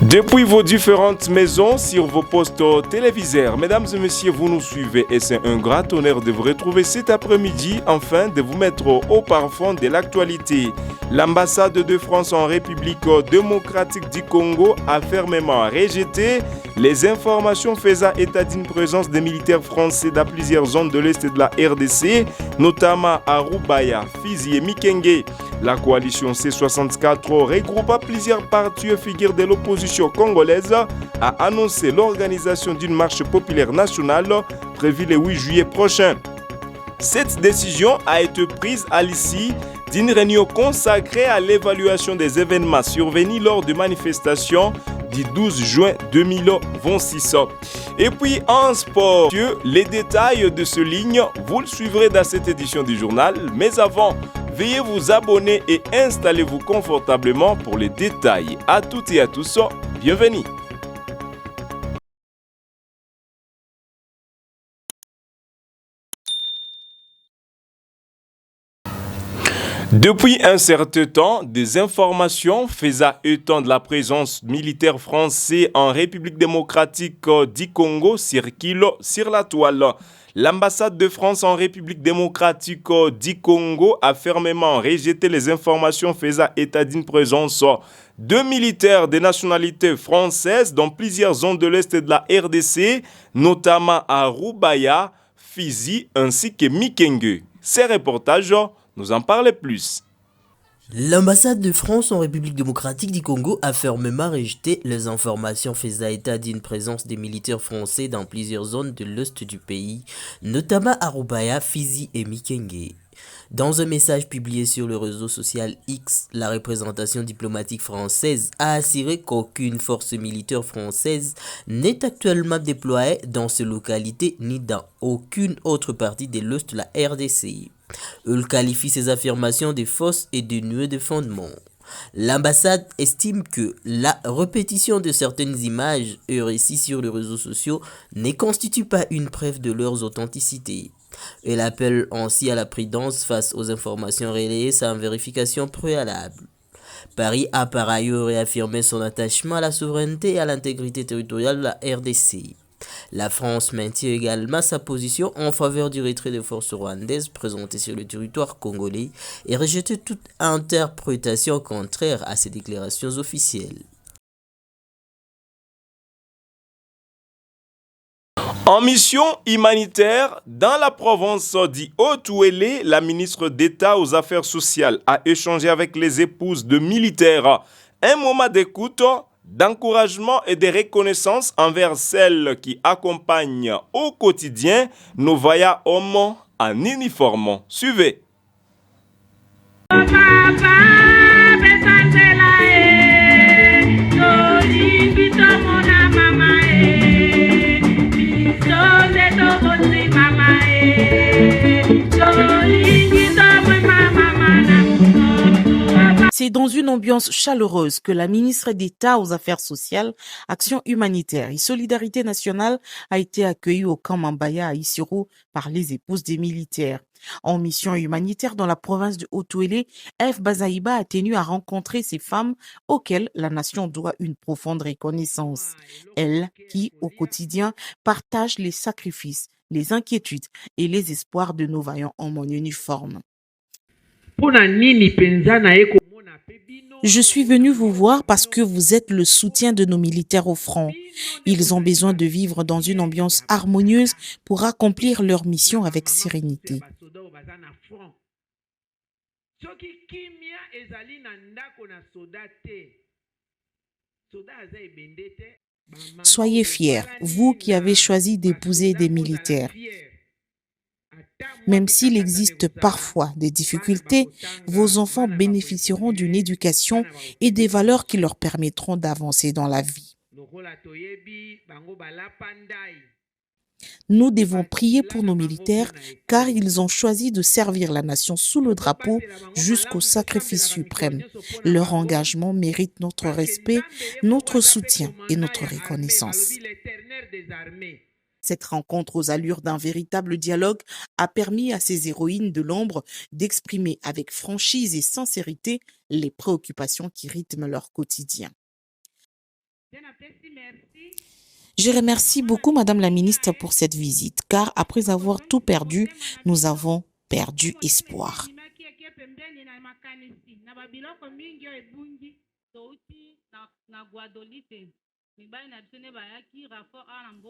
Depuis vos différentes maisons, sur vos postes téléviseurs, mesdames et messieurs, vous nous suivez et c'est un grand honneur de vous retrouver cet après-midi afin de vous mettre au parfum de l'actualité. L'ambassade de France en République démocratique du Congo a fermement rejeté les informations faisant état d'une présence des militaires français dans plusieurs zones de l'Est de la RDC, notamment à Rubaya, Fizi et Mikenge. La coalition C64 regroupant plusieurs partis et figures de l'opposition congolaise a annoncé l'organisation d'une marche populaire nationale prévue le 8 juillet prochain. Cette décision a été prise à l'issue d'une réunion consacrée à l'évaluation des événements survenus lors de manifestations du 12 juin 2026. Et puis en sport, les détails de ce ligne, vous le suivrez dans cette édition du journal. Mais avant, veuillez vous abonner et installez-vous confortablement pour les détails. À toutes et à tous, bienvenue. Depuis un certain temps, des informations faisant état de la présence militaire française en République démocratique du Congo circulent sur la toile. L'ambassade de France en République démocratique du Congo a fermement rejeté les informations faisant état d'une présence de militaires de nationalité française dans plusieurs zones de l'Est de la RDC, notamment à Rubaya, Fizi ainsi que Mikenge. Ces reportages nous en parlent plus. L'ambassade de France en République démocratique du Congo a fermement rejeté les informations faisant état d'une présence des militaires français dans plusieurs zones de l'est du pays, notamment à Rubaya, Fizi et Mikenge. Dans un message publié sur le réseau social X, la représentation diplomatique française a assuré qu'aucune force militaire française n'est actuellement déployée dans ces localités ni dans aucune autre partie de l'est de la RDC. Elle qualifie ces affirmations de fausses et dénuées de fondement. L'ambassade estime que la répétition de certaines images et récits sur les réseaux sociaux ne constitue pas une preuve de leur authenticité. Elle appelle ainsi à la prudence face aux informations relayées sans vérification préalable. Paris a par ailleurs réaffirmé son attachement à la souveraineté et à l'intégrité territoriale de la RDC. La France maintient également sa position en faveur du retrait des forces rwandaises présentées sur le territoire congolais et rejette toute interprétation contraire à ces déclarations officielles. En mission humanitaire, dans la province du Haut-Ouélé, la ministre d'État aux Affaires sociales a échangé avec les épouses de militaires. Un moment d'écoute, d'encouragement et de reconnaissance envers celles qui accompagnent au quotidien nos vaillants hommes en uniforme. Suivez. C'est dans une ambiance chaleureuse que la ministre d'État aux Affaires sociales, Action humanitaire et Solidarité nationale a été accueillie au camp Mambaya à Isiro par les épouses des militaires. En mission humanitaire dans la province de Haut-Ouélé, F. Bazaïba a tenu à rencontrer ces femmes auxquelles la nation doit une profonde reconnaissance. Elles qui, au quotidien, partagent les sacrifices, les inquiétudes et les espoirs de nos vaillants hommes en uniforme. Je suis venu vous voir parce que vous êtes le soutien de nos militaires au front. Ils ont besoin de vivre dans une ambiance harmonieuse pour accomplir leur mission avec sérénité. Soyez fiers, vous qui avez choisi d'épouser des militaires. Même s'il existe parfois des difficultés, vos enfants bénéficieront d'une éducation et des valeurs qui leur permettront d'avancer dans la vie. Nous devons prier pour nos militaires car ils ont choisi de servir la nation sous le drapeau jusqu'au sacrifice suprême. Leur engagement mérite notre respect, notre soutien et notre reconnaissance. Cette rencontre aux allures d'un véritable dialogue a permis à ces héroïnes de l'ombre d'exprimer avec franchise et sincérité les préoccupations qui rythment leur quotidien. Je remercie beaucoup Madame la ministre pour cette visite, car après avoir tout perdu, nous avons perdu espoir.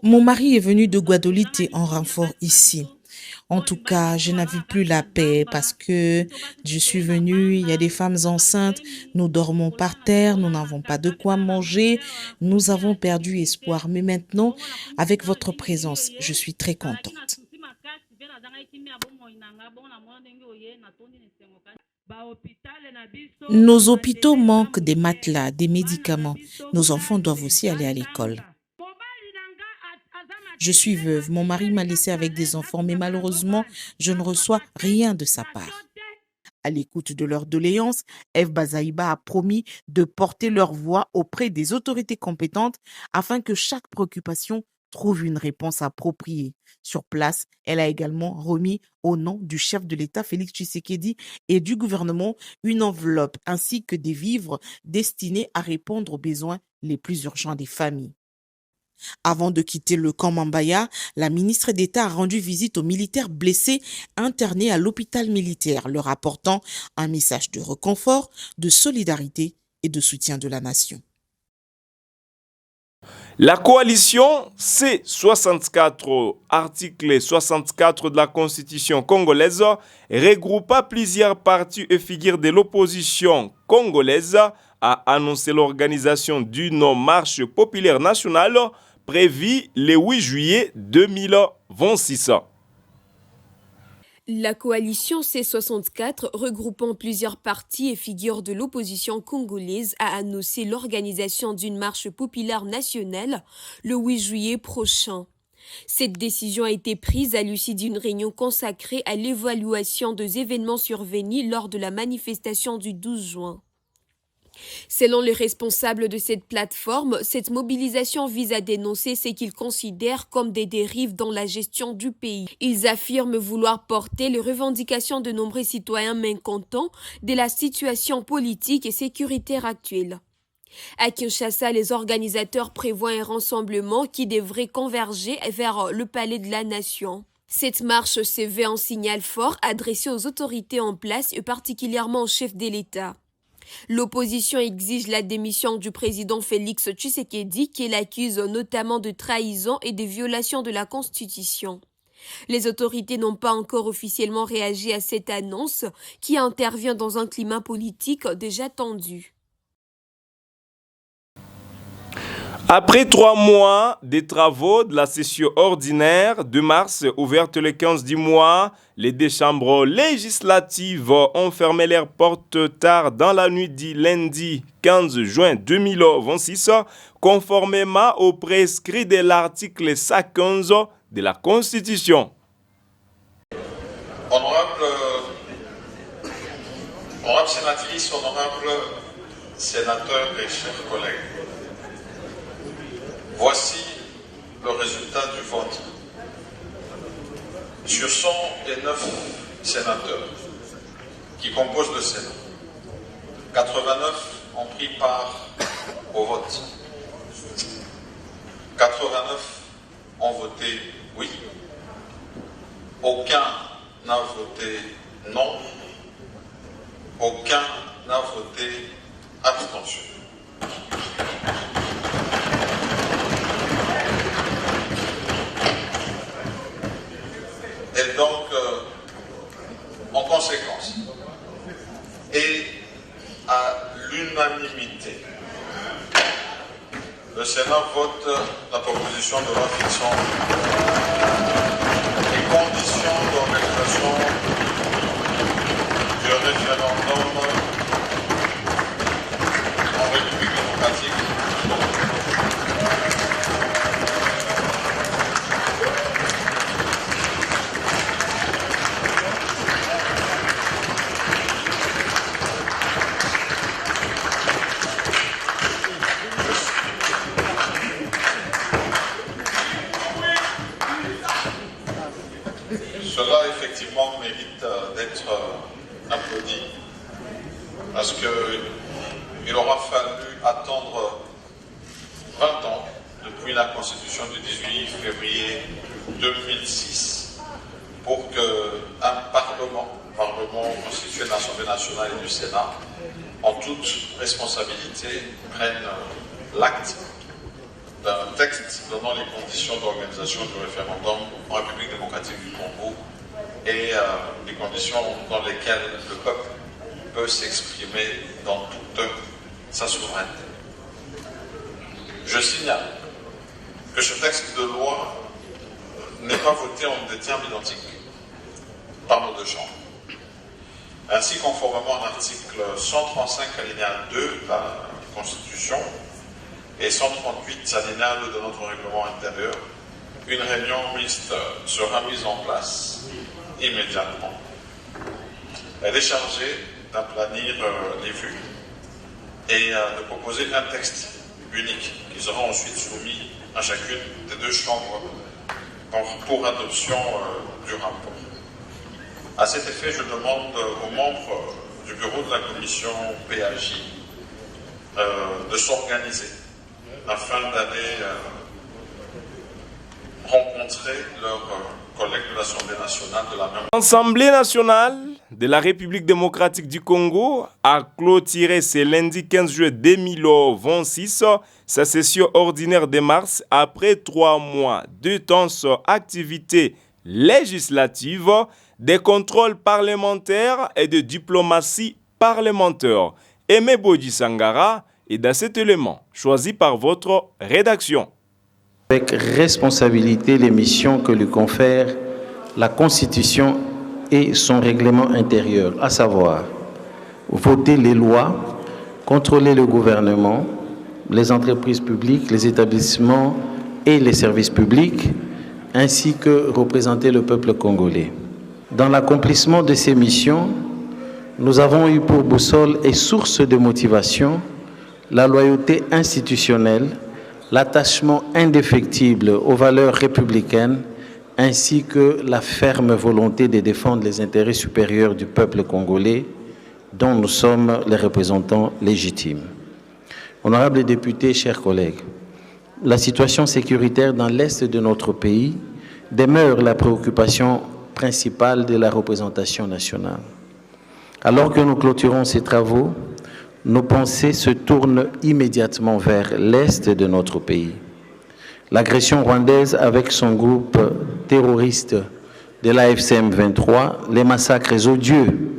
Mon mari est venu de Guadeloupe en renfort ici. En tout cas, je n'avais plus la paix parce que je suis venue, il y a des femmes enceintes, nous dormons par terre, nous n'avons pas de quoi manger, nous avons perdu espoir. Mais maintenant, avec votre présence, je suis très contente. Nos hôpitaux manquent des matelas, des médicaments. Nos enfants doivent aussi aller à l'école. Je suis veuve, mon mari m'a laissée avec des enfants, mais malheureusement, je ne reçois rien de sa part. À l'écoute de leurs doléances, Eve Bazaïba a promis de porter leur voix auprès des autorités compétentes afin que chaque préoccupation trouve une réponse appropriée. Sur place, elle a également remis au nom du chef de l'État Félix Tshisekedi et du gouvernement une enveloppe ainsi que des vivres destinés à répondre aux besoins les plus urgents des familles. Avant de quitter le camp Mambaya, la ministre d'État a rendu visite aux militaires blessés internés à l'hôpital militaire, leur apportant un message de réconfort, de solidarité et de soutien de la nation. La coalition C64, article 64 de la Constitution congolaise, regroupa plusieurs partis et figures de l'opposition congolaise, a annoncé l'organisation d'une marche populaire nationale prévue le 8 juillet 2026. La coalition C64, regroupant plusieurs partis et figures de l'opposition congolaise, a annoncé l'organisation d'une marche populaire nationale le 8 juillet prochain. Cette décision a été prise à l'issue d'une réunion consacrée à l'évaluation des événements survenus lors de la manifestation du 12 juin. Selon les responsables de cette plateforme, cette mobilisation vise à dénoncer ce qu'ils considèrent comme des dérives dans la gestion du pays. Ils affirment vouloir porter les revendications de nombreux citoyens mécontents de la situation politique et sécuritaire actuelle. À Kinshasa, les organisateurs prévoient un rassemblement qui devrait converger vers le palais de la nation. Cette marche se veut un signal fort adressé aux autorités en place et particulièrement au chef de l'État. L'opposition exige la démission du président Félix Tshisekedi, qui l'accuse notamment de trahison et de violation de la Constitution. Les autorités n'ont pas encore officiellement réagi à cette annonce, qui intervient dans un climat politique déjà tendu. Après 3 mois des travaux de la session ordinaire de mars, ouverte le 15 du mois, les 2 chambres législatives ont fermé leurs portes tard dans la nuit du lundi 15 juin 2026, conformément au prescrit de l'article 115 de la Constitution. Honorable sénatrice, honorable sénateur et chers collègues, voici le résultat du vote. Sur 109 sénateurs qui composent le Sénat, 89 ont pris part au vote. 89 ont voté oui. Aucun n'a voté non. Aucun n'a voté abstention. Et donc, en conséquence, et à l'unanimité, le Sénat vote la proposition de loi fixant les conditions d'organisation du référendum en République démocratique. Cela, effectivement, mérite d'être applaudi. depuis la Constitution du 18 février 2006 pour qu'un Parlement constitué de l'Assemblée nationale et du Sénat, en toute responsabilité, prenne l'acte d'un texte donnant les conditions d'organisation du référendum en République démocratique du Congo et les conditions dans lesquelles le peuple peut s'exprimer dans toute sa souveraineté. Je signale que ce texte de loi n'est pas voté en des termes identiques par nos deux chambres. Ainsi, conformément à l'article 135 alinéa 2 de la Constitution et 138 alinéa 2 de notre règlement intérieur, une réunion mixte sera mise en place immédiatement. Elle est chargée d'aplanir les vues et de proposer un texte unique qui sera ensuite soumis à chacune des deux chambres pour adoption du rapport. À cet effet, je demande aux membres du bureau de la commission PAJ de s'organiser afin d'aller rencontrer leurs collègues de l'Assemblée nationale de la même. L'Assemblée nationale de la République démocratique du Congo a clôturé ce lundi 15 juillet 2026 sa session ordinaire de mars après 3 mois de tense activité législative, des contrôles parlementaires et de diplomatie parlementaire. Aimé Bodji Sangara est dans cet élément choisi par votre rédaction. Avec responsabilité les missions que lui confère la Constitution et son règlement intérieur, à savoir voter les lois, contrôler le gouvernement, les entreprises publiques, les établissements et les services publics, ainsi que représenter le peuple congolais. Dans l'accomplissement de ces missions, nous avons eu pour boussole et source de motivation la loyauté institutionnelle, l'attachement indéfectible aux valeurs républicaines, ainsi que la ferme volonté de défendre les intérêts supérieurs du peuple congolais, dont nous sommes les représentants légitimes. Honorables députés, chers collègues, la situation sécuritaire dans l'est de notre pays demeure la préoccupation principale de la représentation nationale. Alors que nous clôturons ces travaux, nos pensées se tournent immédiatement vers l'est de notre pays. L'agression rwandaise avec son groupe terroriste de l'AFC M23, les massacres odieux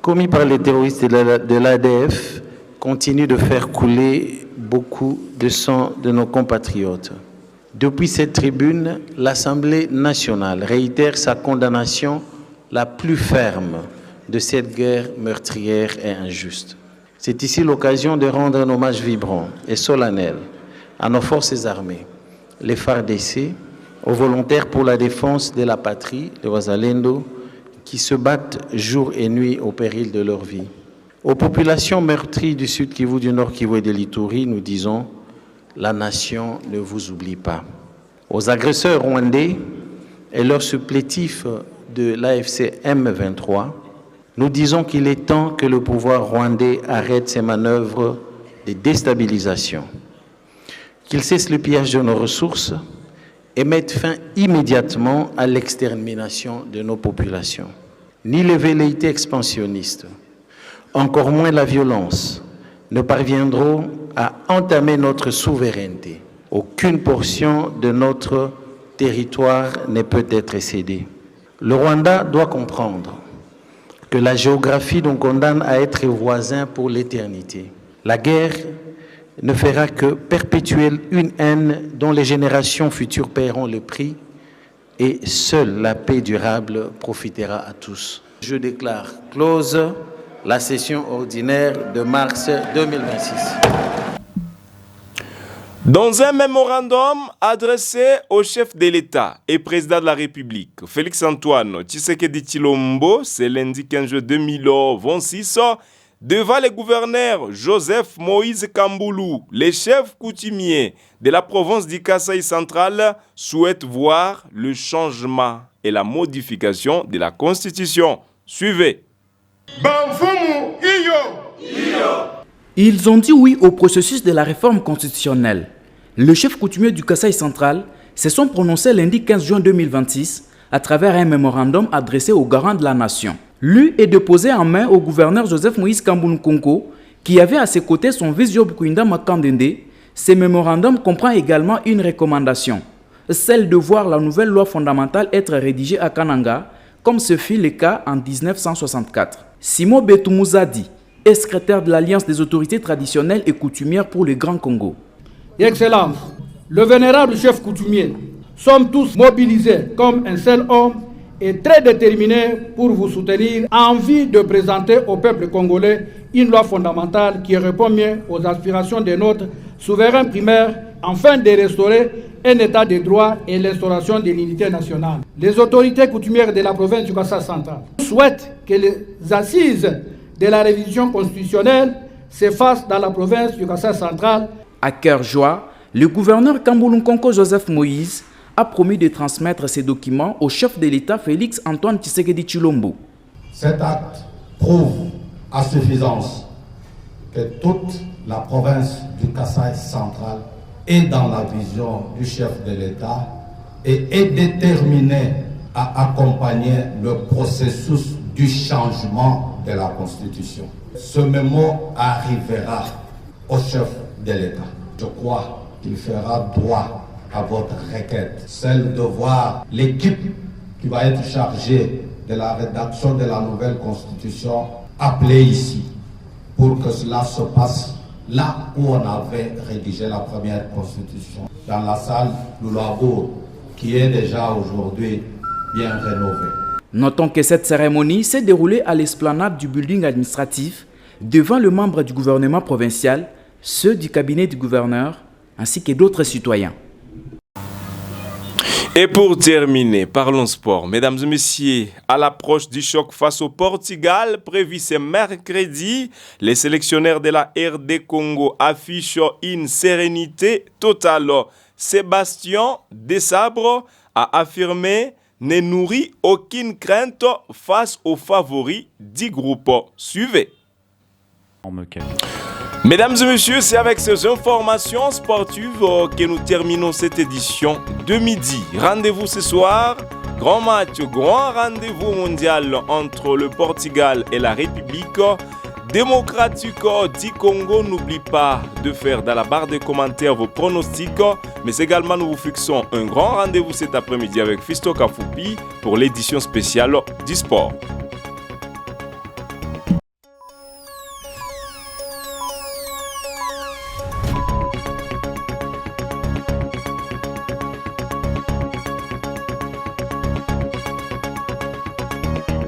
commis par les terroristes de l'ADF continuent de faire couler beaucoup de sang de nos compatriotes. Depuis cette tribune, l'Assemblée nationale réitère sa condamnation la plus ferme de cette guerre meurtrière et injuste. C'est ici l'occasion de rendre un hommage vibrant et solennel à nos forces armées, les FARDC, aux volontaires pour la défense de la patrie, les Wazalendo, qui se battent jour et nuit au péril de leur vie. Aux populations meurtries du Sud Kivu, du Nord Kivu et de l'Ituri, nous disons « La nation ne vous oublie pas ». Aux agresseurs rwandais et leurs supplétifs de l'AFC M23, nous disons qu'il est temps que le pouvoir rwandais arrête ses manœuvres de déstabilisation, qu'il cesse le pillage de nos ressources et mette fin immédiatement à l'extermination de nos populations. Ni les velléités expansionnistes, encore moins la violence, ne parviendront à entamer notre souveraineté. Aucune portion de notre territoire ne peut être cédée. Le Rwanda doit comprendre que la géographie nous condamne à être voisins pour l'éternité. La guerre ne fera que perpétuer une haine dont les générations futures paieront le prix et seule la paix durable profitera à tous. Je déclare close la session ordinaire de mars 2026. Dans un mémorandum adressé au chef de l'État et président de la République, Félix-Antoine Tshisekedi Tshilombo, ce lundi 15 juillet 2026, devant le gouverneur Joseph Moïse Kamboulou, les chefs coutumiers de la province du Kasaï central souhaitent voir le changement et la modification de la Constitution. Suivez. Ils ont dit oui au processus de la réforme constitutionnelle. Le chef coutumier du Kasaï central se sont prononcés lundi 15 juin 2026 à travers un mémorandum adressé aux garants de la nation. Lu et déposé en main au gouverneur Joseph Moïse Kambouloukonko, qui avait à ses côtés son vice-job Kouinda Makandende. Ce mémorandum comprend également une recommandation, celle de voir la nouvelle loi fondamentale être rédigée à Kananga, comme ce fut le cas en 1964. Simo Betoumouzadi est secrétaire de l'Alliance des autorités traditionnelles et coutumières pour le Grand Congo. Excellence, le vénérable chef coutumier, sommes tous mobilisés comme un seul homme et très déterminés pour vous soutenir en vue de présenter au peuple congolais une loi fondamentale qui répond mieux aux aspirations de notre souverain primaire afin de restaurer un état de droit et l'instauration de l'unité nationale. Les autorités coutumières de la province du Kasaï central souhaitent que les assises de la révision constitutionnelle se fassent dans la province du Kasaï central. À cœur joie, le gouverneur Kambouloukonko Joseph Moïse a promis de transmettre ces documents au chef de l'État Félix Antoine Tshisekedi Tshilombo. Cet acte prouve à suffisance que toute la province du Kasaï central est dans la vision du chef de l'État et est déterminée à accompagner le processus du changement de la Constitution. Ce mémo arrivera au chef de l'État. Je crois qu'il fera droit à votre requête, celle de voir l'équipe qui va être chargée de la rédaction de la nouvelle Constitution appelée ici pour que cela se passe là où on avait rédigé la première Constitution, dans la salle Loulabour, qui est déjà aujourd'hui bien rénovée. Notons que cette cérémonie s'est déroulée à l'esplanade du building administratif devant le membre du gouvernement provincial, ceux du cabinet du gouverneur, ainsi que d'autres citoyens. Et pour terminer, parlons sport. Mesdames et messieurs, à l'approche du choc face au Portugal, prévu ce mercredi, les sélectionneurs de la RD Congo affichent une sérénité totale. Sébastien Desabre a affirmé ne nourrit aucune crainte face aux favoris du groupe. Suivez. Mesdames et messieurs, c'est avec ces informations sportives que nous terminons cette édition de midi. Rendez-vous ce soir, grand match, grand rendez-vous mondial entre le Portugal et la République démocratique du Congo. N'oubliez pas de faire dans la barre de commentaires vos pronostics, mais également nous vous fixons un grand rendez-vous cet après-midi avec Fisto Kafoupi pour l'édition spéciale du sport.